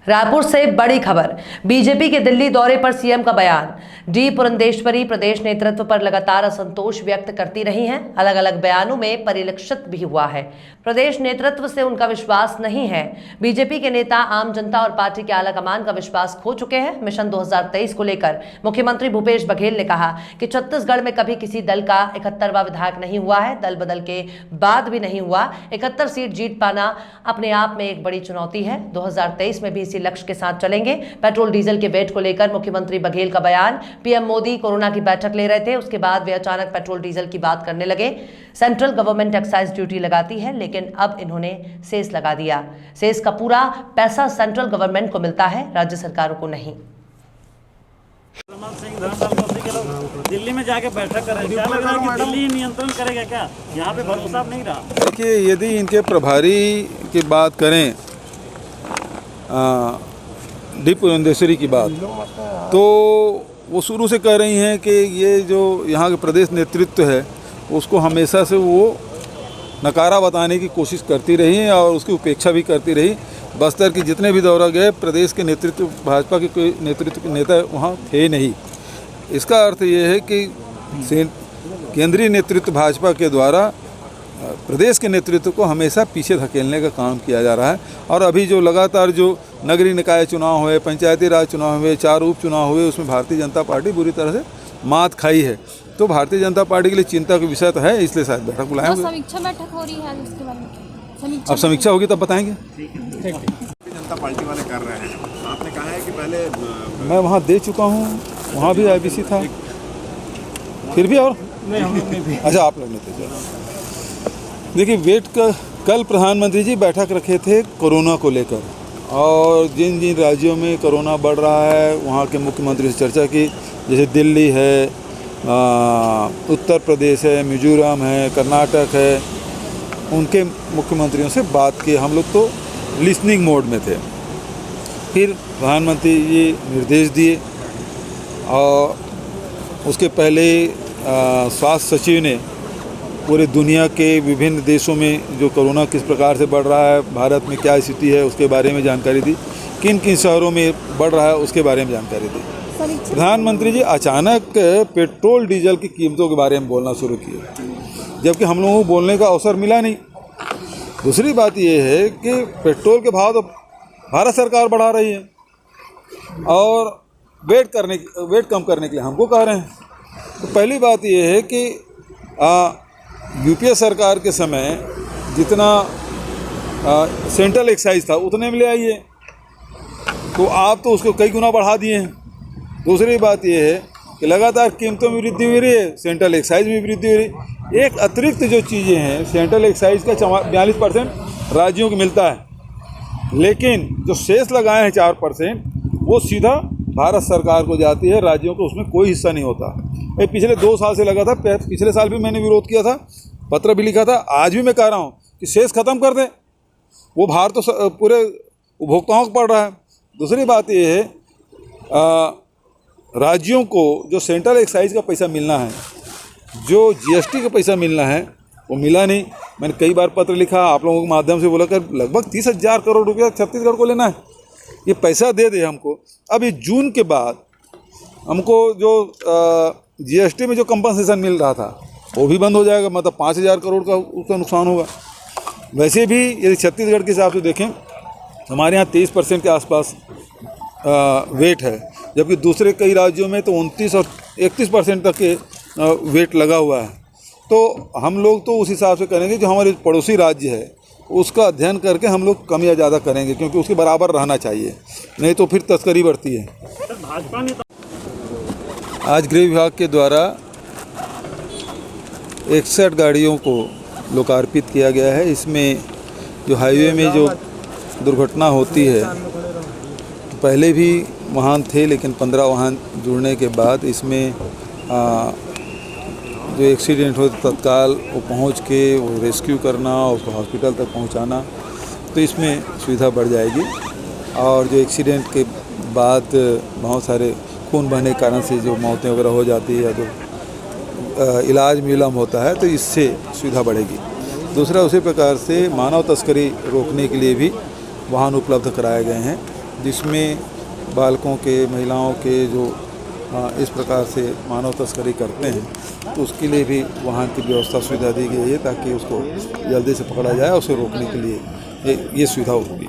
रायपुर से बड़ी खबर। बीजेपी के दिल्ली दौरे पर सीएम का बयान। डी पुरंदेश्वरी प्रदेश नेतृत्व पर लगातार असंतोष व्यक्त करती रही हैं। अलग अलग बयानों में परिलक्षित भी हुआ है प्रदेश नेतृत्व से उनका विश्वास नहीं है। बीजेपी के नेता आम जनता और पार्टी के आलाकमान का विश्वास खो चुके हैं। मिशन 2023 को लेकर मुख्यमंत्री भूपेश बघेल ने कहा कि छत्तीसगढ़ में कभी किसी दल का 71वां विधायक नहीं हुआ है, दल बदल के बाद भी नहीं हुआ। 71 सीट जीत पाना अपने आप में एक बड़ी चुनौती है। 2023 में भी इसी लक्ष्य के साथ चलेंगे। पेट्रोल डीजल के वेट को लेकर मुख्यमंत्री बघेल का बयान। पीएम मोदी कोरोना की बैठक ले रहे थे, उसके बाद वे अचानक पेट्रोल डीजल की बात करने लगे। सेंट्रल गवर्नमेंट एक्साइज ड्यूटी लगाती है, लेकिन अब इन्होंने सेस लगा दिया। सेस का पूरा पैसा सेंट्रल गवर्नमेंट को मिलता है, राज्य सरकारों को नहीं। दिल्ली में जाके बैठक कर रहे हैं, क्या लग रहा है कि दिल्ली नियंत्रण करेगा क्या? यहाँ पे भरोसा नहीं रहा। देखिए, यदि इनके प्रभारी की बात करें, डी पुरंदेश्वरी की बात, तो वो शुरू से कह रही हैं कि ये जो यहाँ के प्रदेश नेतृत्व है उसको हमेशा से वो नकारा बताने की कोशिश करती रही और उसकी उपेक्षा भी करती रही। बस्तर के जितने भी दौरा गए, प्रदेश के नेतृत्व, भाजपा के कोई नेतृत्व के नेता वहाँ थे नहीं। इसका अर्थ ये है कि केंद्रीय नेतृत्व भाजपा के द्वारा प्रदेश के नेतृत्व को हमेशा पीछे धकेलने का काम किया जा रहा है। और अभी जो लगातार जो नगरीय निकाय चुनाव हुए, पंचायती राज चुनाव हुए, 4 उपचुनाव हुए, उसमें भारतीय जनता पार्टी बुरी तरह से मात खाई है। तो भारतीय जनता पार्टी के लिए चिंता का विषय तो है, इसलिए शायद बैठक बुलाएंगे। समीक्षा बैठक हो रही है, उसके बारे में अब समीक्षा होगी तब बताएंगे। जनता पार्टी वाले कर रहे हैं, आपने कहा है कि पहले मैं वहाँ दे चुका हूँ, वहाँ भी IBC था, फिर भी और नहीं। अच्छा, आप लोग नहीं थे। देखिए, वेट का कल प्रधानमंत्री जी बैठक रखे थे कोरोना को लेकर, और जिन जिन राज्यों में कोरोना बढ़ रहा है वहाँ के मुख्यमंत्री से चर्चा की। जैसे दिल्ली है, उत्तर प्रदेश है, मिजोरम है, कर्नाटक है, उनके मुख्यमंत्रियों से बात की। हम लोग तो लिसनिंग मोड में थे। फिर प्रधानमंत्री जी निर्देश दिए, और उसके पहले स्वास्थ्य सचिव ने पूरे दुनिया के विभिन्न देशों में जो कोरोना किस प्रकार से बढ़ रहा है, भारत में क्या स्थिति है, उसके बारे में जानकारी दी। किन किन शहरों में बढ़ रहा है उसके बारे में जानकारी दी। प्रधानमंत्री जी अचानक पेट्रोल डीजल की कीमतों के बारे में बोलना शुरू किए, जबकि हम लोगों को बोलने का अवसर मिला नहीं। दूसरी बात ये है कि पेट्रोल के भाव तो भारत सरकार बढ़ा रही है, और वेट कम करने के लिए हमको कह रहे हैं। तो पहली बात ये है कि यूपीए सरकार के समय जितना सेंट्रल एक्साइज था उतने में ले आइए, तो आप तो उसको कई गुना बढ़ा दिए हैं। दूसरी बात यह है कि लगातार कीमतों में वृद्धि हो रही है, सेंट्रल एक्साइज में वृद्धि हो रही है। एक अतिरिक्त जो चीज़ें हैं, सेंट्रल एक्साइज का 42% राज्यों को मिलता है, लेकिन जो शेष लगाए हैं 4% वो सीधा भारत सरकार को जाती है, राज्यों को उसमें कोई हिस्सा नहीं होता। ये पिछले 2 साल से लगा था, पिछले साल भी मैंने विरोध किया था, पत्र भी लिखा था, आज भी मैं कह रहा हूँ कि शेष खत्म कर दें। वो भार तो पूरे उपभोक्ताओं को पड़ रहा है। दूसरी बात ये है, राज्यों को जो सेंट्रल एक्साइज का पैसा मिलना है, जो GST का पैसा मिलना है, वो मिला नहीं। मैंने कई बार पत्र लिखा, आप लोगों के माध्यम से बोला कर लगभग 30,000 करोड़ रुपया छत्तीसगढ़ को लेना है, ये पैसा दे दे हमको। अब ये जून के बाद हमको जो GST में जो कंपनसेशन मिल रहा था वो भी बंद हो जाएगा, मतलब 5,000 करोड़ का उसका नुकसान होगा। वैसे भी यदि छत्तीसगढ़ के हिसाब से देखें, हमारे यहाँ 23% के आसपास वेट है, जबकि दूसरे कई राज्यों में तो 29 और 31% तक के वेट लगा हुआ है। तो हम लोग तो उस हिसाब से करेंगे जो हमारे पड़ोसी राज्य है उसका अध्ययन करके हम लोग कम या ज़्यादा करेंगे, क्योंकि उसके बराबर रहना चाहिए, नहीं तो फिर तस्करी बढ़ती है। आज गृह विभाग के द्वारा 61 गाड़ियों को लोकार्पित किया गया है। इसमें जो हाईवे में जो दुर्घटना होती है, पहले भी वाहन थे, लेकिन 15 वाहन जुड़ने के बाद इसमें जो एक्सीडेंट हो तत्काल वो पहुंच के वो रेस्क्यू करना, उसको हॉस्पिटल तक पहुंचाना, तो इसमें सुविधा बढ़ जाएगी। और जो एक्सीडेंट के बाद बहुत सारे खून बहने के कारण से जो मौतें वगैरह हो जाती है या जो इलाज में विलम्ब होता है, तो इससे सुविधा बढ़ेगी। दूसरा, उसी प्रकार से मानव तस्करी रोकने के लिए भी वाहन उपलब्ध कराए गए हैं। जिसमें बालकों के, महिलाओं के जो इस प्रकार से मानव तस्करी करते हैं, तो उसके लिए भी वाहन की व्यवस्था सुविधा दी गई है ताकि उसको जल्दी से पकड़ा जाए। उसे रोकने के लिए ये सुविधा होगी।